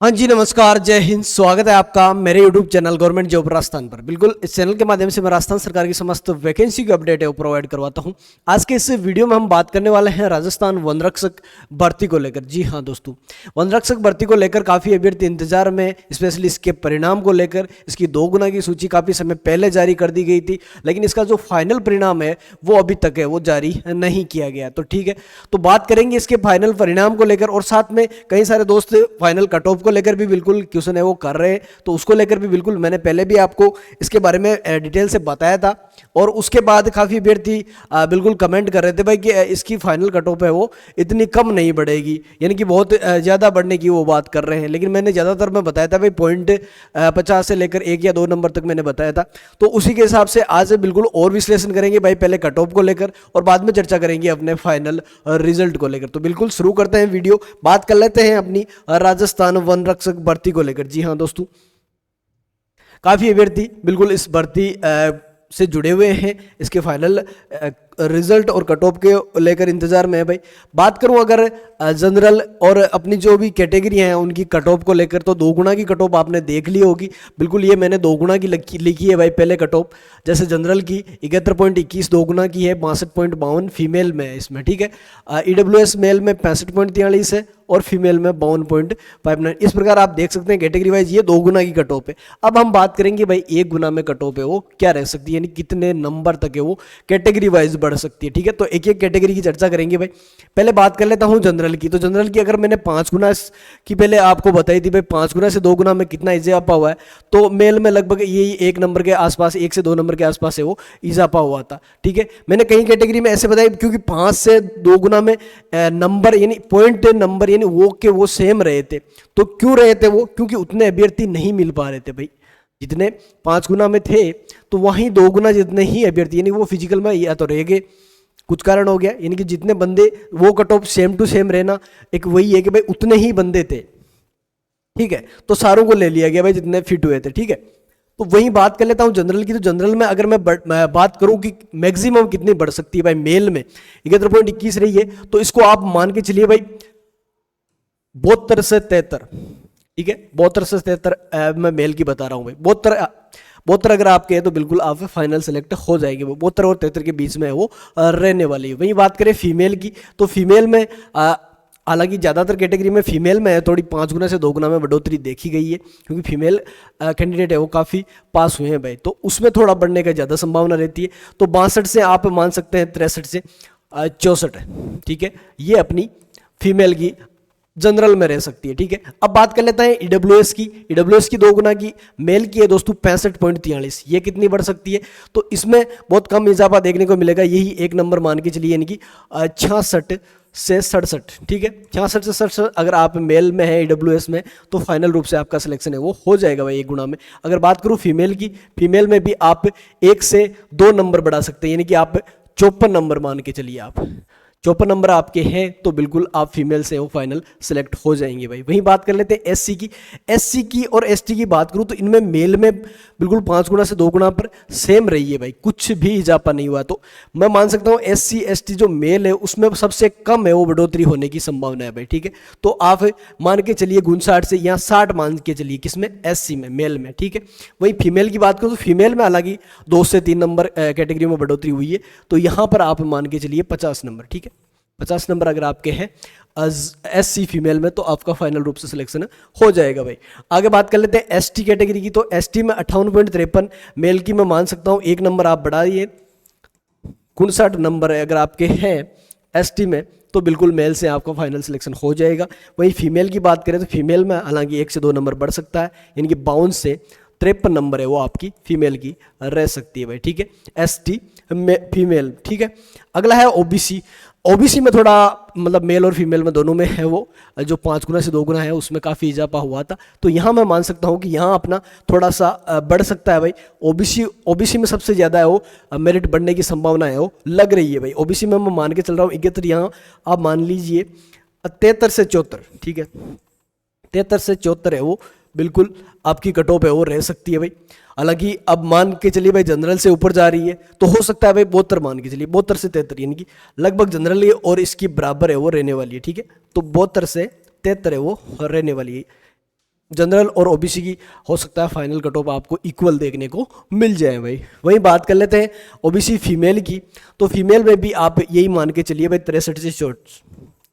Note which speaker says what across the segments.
Speaker 1: हाँ जी, नमस्कार, जय हिंद। स्वागत है आपका मेरे YouTube channel government job Rajasthan पर। बिल्कुल इस चैनल के माध्यम से मैं राजस्थान सरकार की समस्त वैकेंसी की अपडेट है वो प्रोवाइड करवाता हूँ। आज के इस वीडियो में हम बात करने वाले हैं राजस्थान वन रक्षक भर्ती को लेकर। जी हाँ दोस्तों, वन रक्षक भर्ती को लेकर काफ़ी अभ्यर्थी इंतजार में, स्पेशली इसके परिणाम को लेकर। इसकी 2 गुना की सूची काफ़ी समय पहले जारी कर दी गई थी, लेकिन इसका जो फाइनल परिणाम है वो अभी तक है वो जारी नहीं किया गया। तो ठीक है, तो बात करेंगे इसके फाइनल परिणाम को लेकर, और साथ में कई सारे दोस्त फाइनल कट ऑफ को लेकर भी बिल्कुल क्वेश्चन है वो कर रहे हैं, तो उसको लेकर भी बिल्कुल मैंने पहले भी आपको इसके बारे में डिटेल से बताया था। और उसके बाद काफ़ी अभ्यर्थी बिल्कुल कमेंट कर रहे थे भाई कि इसकी फाइनल कट ऑफ है वो इतनी कम नहीं बढ़ेगी, यानी कि बहुत ज़्यादा बढ़ने की वो बात कर रहे हैं। लेकिन मैंने ज़्यादातर मैं बताया था भाई 0.50 से लेकर 1 या 2 नंबर तक मैंने बताया था। तो उसी के हिसाब से आज बिल्कुल और विश्लेषण करेंगे भाई, पहले कट ऑफ को लेकर और बाद में चर्चा करेंगे अपने फाइनल रिजल्ट को लेकर। तो बिल्कुल शुरू करते हैं वीडियो, बात कर लेते हैं अपनी राजस्थान वन रक्षक भर्ती को लेकर। जी हाँ दोस्तों, काफ़ी अभ्यर्थी बिल्कुल इस भर्ती से जुड़े हुए हैं, इसके फाइनल रिजल्ट और कट ऑफ के लेकर इंतजार में है भाई। बात करूं अगर जनरल और अपनी जो भी कैटेगरी हैं उनकी कट ऑफ को लेकर, तो 2 गुना की कट ऑफ आपने देख ली होगी। बिल्कुल ये मैंने 2 गुना की लिखी है भाई पहले कट ऑफ। जैसे जनरल की 71.21 2 गुना की है, 62.52 फीमेल में है इसमें, ठीक है। EWS मेल में 65.43 है और फीमेल में 52.59। इस प्रकार आप देख सकते हैं कैटेगरी वाइज ये 2 गुना की कट ऑफ है। अब हम बात करेंगे भाई 1 गुना में कट ऑफ है वो क्या रह सकती है, यानी कितने नंबर तक है वो कैटेगरी वाइज बढ़ सकती है, ठीक है। तो एक एक कैटेगरी की चर्चा करेंगे भाई। पहले बात कर लेता हूं जनरल की। तो जनरल की अगर मैंने 5 गुना की पहले आपको बताई थी भाई, 5 गुना से 2 गुना में कितना इजाफा हुआ है, तो मेल में लगभग यही 1 नंबर के आसपास, 1 से 2 नंबर के आसपास है वो इजाफा हुआ था, ठीक है। मैंने कई कैटेगरी में ऐसे बताया क्योंकि 5 से 2 गुना में नंबर यानी पॉइंट नंबर यानी वो के वो सेम रहे थे। तो क्यों रहे थे वो, क्योंकि उतने अभ्यर्थी नहीं मिल पा रहे थे भाई। जितने 5 गुना में थे तो वहीं 2 गुना जितने ही अभ्यर्थी यानी वो फिजिकल में या तो रह गए, कुछ कारण हो गया, यानी कि जितने बंदे वो cut off same to same रहना, एक वही है कि भाई उतने ही बंदे थे, ठीक है। तो सारों को ले लिया गया भाई जितने फिट हुए थे, ठीक है। तो वही बात कर लेता हूं जनरल की। तो जनरल में अगर मैं बात करूं कि मैक्सिमम कितनी बढ़ सकती है भाई, मेल में 71.21 रही है, तो इसको आप मान के चलिए भाई 72 से 73, ठीक है। 72 से 73 मैं मेल की बता रहा हूं भाई। 72 अगर आपके है तो बिल्कुल आप फाइनल सेलेक्ट हो जाएंगे। वो 72 और 73 के बीच में है वो रहने वाली है। वही बात करें फीमेल की, तो फीमेल में हालांकि ज़्यादातर कैटेगरी में फीमेल में है थोड़ी 5 गुना से 2 गुना में बढ़ोतरी देखी गई है, क्योंकि फीमेल कैंडिडेट है वो काफ़ी पास हुए हैं भाई, तो उसमें थोड़ा बढ़ने का ज़्यादा संभावना रहती है। तो 62 से आप मान सकते हैं 63 से 64 है, ठीक है। ये अपनी फीमेल की जनरल में रह सकती है, ठीक है। अब बात कर लेते हैं ईडब्ल्यूएस की। ईडब्ल्यूएस की 2 गुना की मेल की है दोस्तों 65.43, ये कितनी बढ़ सकती है, तो इसमें बहुत कम इजाफा देखने को मिलेगा, यही 1 नंबर मान के चलिए, यानी कि 66 से 67, ठीक है। 66 से 67 अगर आप मेल में है ईडब्ल्यूएस में, तो फाइनल रूप से आपका सिलेक्शन है वो हो जाएगा भाई 1 गुना में। अगर बात करूँ फीमेल की, फीमेल में भी आप 1 से 2 नंबर बढ़ा सकते हैं, यानी कि आप 54 नंबर मान के चलिए, आप 54 नंबर आपके हैं तो बिल्कुल आप फीमेल से वो फाइनल सेलेक्ट हो जाएंगे भाई। वहीं बात कर लेते हैं एससी की। एससी की और एसटी की बात करूं तो इनमें मेल में बिल्कुल 5 गुना से 2 गुना पर सेम रही है भाई, कुछ भी इजाफा नहीं हुआ। तो मैं मान सकता हूं एससी एसटी जो मेल है उसमें सबसे कम है वो बढ़ोतरी होने की संभावना है भाई, ठीक है। तो आप मान के चलिए 59 से या 60 मान के चलिए, किसमें, एससी में, मेल में, ठीक है। वही फीमेल की बात करूं तो फीमेल में हालांकि 2 से 3 नंबर कैटेगरी में बढ़ोतरी हुई है, तो यहां पर आप मान के चलिए 50 नंबर, ठीक है। 50 नंबर अगर आपके हैं एससी फीमेल में, तो आपका फाइनल रूप से सिलेक्शन हो जाएगा भाई। आगे बात कर लेते हैं एसटी कैटेगरी की। तो एसटी में 58.53 मेल की मैं मान सकता हूं 1 नंबर आप बढ़ाइए, 59 नंबर अगर आपके हैं एसटी में, तो बिल्कुल मेल से आपका फाइनल सिलेक्शन हो जाएगा। वही फीमेल की बात करें तो फीमेल में हालांकि 1 से 2 नंबर बढ़ सकता है, यानी कि 52 से 53 नंबर है वो आपकी फीमेल की रह सकती है भाई, ठीक है। एसटी फीमेल, ठीक है। अगला है ओबीसी। ओबीसी में थोड़ा मतलब मेल और फीमेल में दोनों में है वो, जो 5 गुना से 2 गुना है उसमें काफ़ी इजाफा हुआ था, तो यहाँ मैं मान सकता हूँ कि यहाँ अपना थोड़ा सा बढ़ सकता है भाई। ओबीसी में सबसे ज़्यादा है वो मेरिट बढ़ने की संभावना है वो लग रही है भाई। ओबीसी में मैं मान के चल रहा हूँ 71, यहाँ आप मान लीजिए 73 से 74, ठीक है। 73 से 74 है वो बिल्कुल आपकी कट ऑफ है वो रह सकती है भाई। हालांकि अब मान के चलिए भाई जनरल से ऊपर जा रही है, तो हो सकता है भाई 72 मान के चलिए, 72 से 73, यानी कि लगभग जनरल और इसकी बराबर है वो रहने वाली है, ठीक है। तो 72 से 73 है वो रहने वाली है। जनरल और ओबीसी की हो सकता है फाइनल कट ऑफ आपको इक्वल देखने को मिल जाए भाई। वहीं बात कर लेते हैं ओबीसी फीमेल की, तो फीमेल में भी आप यही मान के चलिए भाई 63 से शॉर्ट्स,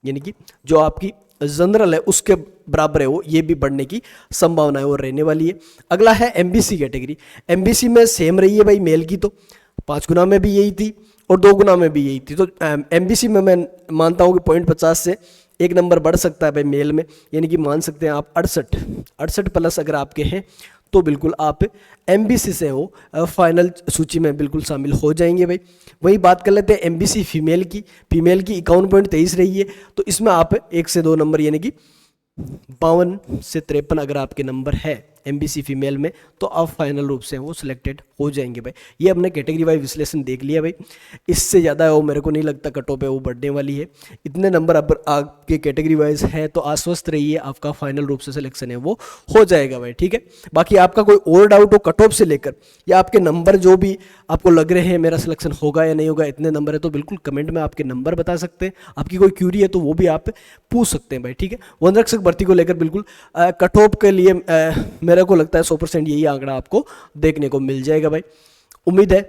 Speaker 1: यानी कि जो आपकी जनरल है उसके बराबर है वो, ये भी बढ़ने की संभावना है वो रहने वाली है। अगला है एमबीसी कैटेगरी। एमबीसी में सेम रही है भाई मेल की, तो 5 गुना में भी यही थी और 2 गुना में भी यही थी। तो एमबीसी में मैं मानता हूँ कि 0.50 से 1 नंबर बढ़ सकता है भाई मेल में, यानी कि मान सकते हैं आप 68 प्लस अगर आपके हैं तो बिल्कुल आप एमबीसी से हो फाइनल सूची में बिल्कुल शामिल हो जाएंगे भाई। वही बात कर लेते हैं एमबीसी फीमेल की। फीमेल की 51.23 रही है, तो इसमें आप 1 से 2 नंबर यानी कि 52 से 53 अगर आपके नंबर है एमबीसी फीमेल में, तो आप फाइनल रूप से वो सिलेक्टेड हो जाएंगे भाई। ये हमने कैटेगरी वाइज विश्लेषण देख लिया भाई, इससे ज़्यादा वो मेरे को नहीं लगता कट ऑफ है वो बढ़ने वाली है। इतने नंबर अब आपके कैटेगरी वाइज है तो आश्वस्त रहिए, आपका फाइनल रूप से सिलेक्शन है वो हो जाएगा भाई, ठीक है। बाकी आपका कोई और डाउट हो कट ऑफ से लेकर या आपके नंबर जो भी आपको लग रहे हैं मेरा सिलेक्शन होगा या नहीं होगा, इतने नंबर है, तो बिल्कुल कमेंट में आपके नंबर बता सकते हैं। आपकी कोई क्यूरी है तो वो भी आप पूछ सकते हैं भाई, ठीक है। वन रक्षक भर्ती को लेकर बिल्कुल कट ऑफ के लिए मेरे को लगता है 100% यही आंकड़ा आपको देखने को मिल जाएगा भाई, उम्मीद है।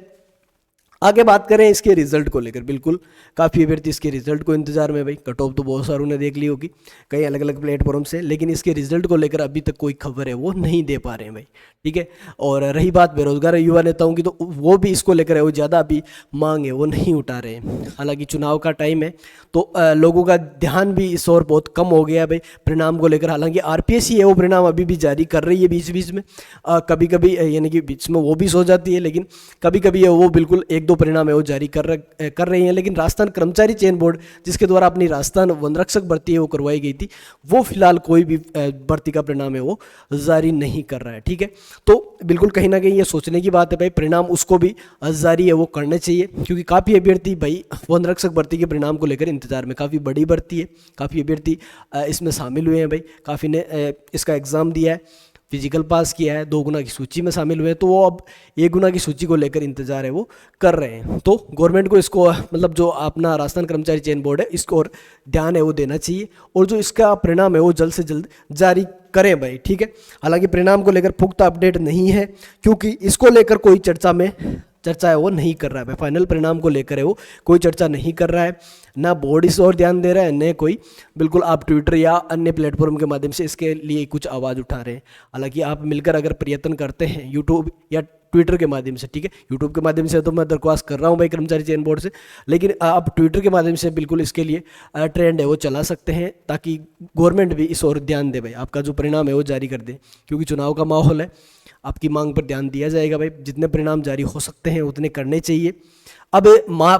Speaker 1: आगे बात करें इसके रिजल्ट को लेकर, बिल्कुल काफ़ी अभ्यर्थी इसके रिजल्ट को इंतजार में भाई। कट ऑफ तो बहुत सारों ने देख ली होगी कई अलग अलग प्लेटफॉर्म से, लेकिन इसके रिजल्ट को लेकर अभी तक कोई खबर है वो नहीं दे पा रहे हैं भाई, ठीक है। और रही बात बेरोजगार युवा नेताओं की, तो वो भी इसको लेकर है वो ज़्यादा अभी मांग है वो नहीं उठा रहे हैं। हालांकि चुनाव का टाइम है तो लोगों का ध्यान भी इस ओर बहुत कम हो गया है भाई परिणाम को लेकर। हालांकि आरपीएससी है वो परिणाम अभी भी जारी कर रही है बीच बीच में, कभी कभी यानी कि बीच में वो भी सो जाती है, लेकिन कभी कभी वो बिल्कुल 1-2 परिणाम है वो जारी कर रही हैं। लेकिन राजस्थान कर्मचारी चयन बोर्ड जिसके द्वारा अपनी राजस्थान वन रक्षक भर्ती है वो करवाई गई थी, वो फिलहाल कोई भी भर्ती का परिणाम है वो जारी नहीं कर रहा है, ठीक है। तो बिल्कुल कहीं ना कहीं ये सोचने की बात है भाई, परिणाम उसको भी जारी है वो करने चाहिए, क्योंकि काफ़ी अभ्यर्थी भाई वन रक्षक भर्ती के परिणाम को लेकर इंतजार में, काफ़ी बड़ी भर्ती है, काफ़ी अभ्यर्थी इसमें शामिल हुए हैं भाई, काफ़ी ने इसका एग्ज़ाम दिया है, फिजिकल पास किया है, 2 गुना की सूची में शामिल हुए, तो वो अब 1 गुना की सूची को लेकर इंतजार है वो कर रहे हैं। तो गवर्नमेंट को इसको मतलब जो अपना राजस्थान कर्मचारी चयन बोर्ड है इसको और ध्यान है वो देना चाहिए, और जो इसका परिणाम है वो जल्द से जल्द जारी करें भाई, ठीक है। हालांकि परिणाम को लेकर पुख्ता अपडेट नहीं है, क्योंकि इसको लेकर कोई चर्चा है वो नहीं कर रहा है भाई, फाइनल परिणाम को लेकर है वो कोई चर्चा नहीं कर रहा है, ना बोर्ड इस और ध्यान दे रहा है, न कोई बिल्कुल आप ट्विटर या अन्य प्लेटफॉर्म के माध्यम से इसके लिए कुछ आवाज़ उठा रहे हैं। हालांकि आप मिलकर अगर प्रयत्न करते हैं यूट्यूब या ट्विटर के माध्यम से, ठीक है, यूट्यूब के माध्यम से तो मैं दरख्वास्त कर रहा हूँ भाई कर्मचारी चयन बोर्ड से, लेकिन आप ट्विटर के माध्यम से बिल्कुल इसके लिए ट्रेंड है वो चला सकते हैं, ताकि गवर्नमेंट भी इस ओर ध्यान दे भाई, आपका जो परिणाम है वो जारी कर दे, क्योंकि चुनाव का माहौल है, आपकी मांग पर ध्यान दिया जाएगा भाई, जितने परिणाम जारी हो सकते हैं उतने करने चाहिए। अब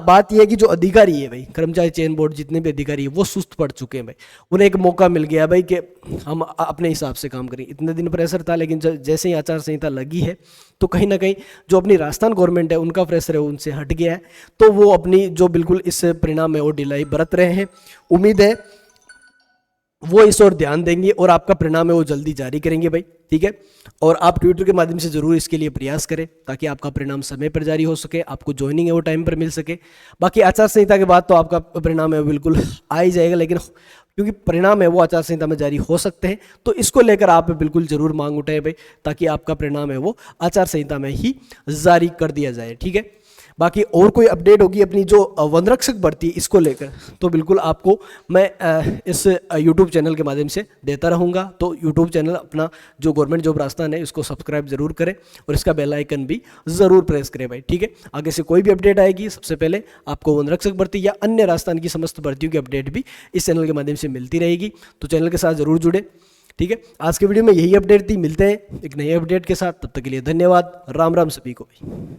Speaker 1: बात यह है कि जो अधिकारी है भाई कर्मचारी चयन बोर्ड, जितने भी अधिकारी है वो सुस्त पड़ चुके हैं भाई, उन्हें एक मौका मिल गया भाई कि हम अपने हिसाब से काम करें। इतने दिन प्रेशर था, लेकिन जैसे ही आचार संहिता लगी है तो कहीं ना कहीं जो अपनी राजस्थान गवर्नमेंट है उनका प्रेशर है उनसे हट गया है, तो वो अपनी जो बिल्कुल इस परिणाम है वो ढिलाई बरत रहे हैं। उम्मीद है वो इस ओर ध्यान देंगे और आपका परिणाम है वो जल्दी जारी करेंगे भाई, ठीक है। और आप ट्विटर के माध्यम से जरूर इसके लिए प्रयास करें, ताकि आपका परिणाम समय पर जारी हो सके, आपको ज्वाइनिंग है वो टाइम पर मिल सके। बाकी आचार संहिता के बाद तो आपका परिणाम है वो बिल्कुल आ ही जाएगा, लेकिन क्योंकि परिणाम है वो आचार संहिता में जारी हो सकते हैं, तो इसको लेकर आप बिल्कुल जरूर मांग उठाएं भाई, ताकि आपका परिणाम है वो आचार संहिता में ही जारी कर दिया जाए, ठीक है। बाकी और कोई अपडेट होगी अपनी जो वनरक्षक भर्ती इसको लेकर, तो बिल्कुल आपको मैं इस यूट्यूब चैनल के माध्यम से देता रहूँगा। तो यूट्यूब चैनल अपना जो गवर्नमेंट जॉब राजस्थान है इसको सब्सक्राइब जरूर करें और इसका बेल आइकन भी ज़रूर प्रेस करें भाई, ठीक है। आगे से कोई भी अपडेट आएगी सबसे पहले आपको वनरक्षक भर्ती या अन्य राजस्थान की समस्त भर्तियों की अपडेट भी इस चैनल के माध्यम से मिलती रहेगी, तो चैनल के साथ ज़रूर जुड़े, ठीक है। आज के वीडियो में यही अपडेट थी, मिलते हैं एक नए अपडेट के साथ, तब तक के लिए धन्यवाद, राम राम सभी को भाई।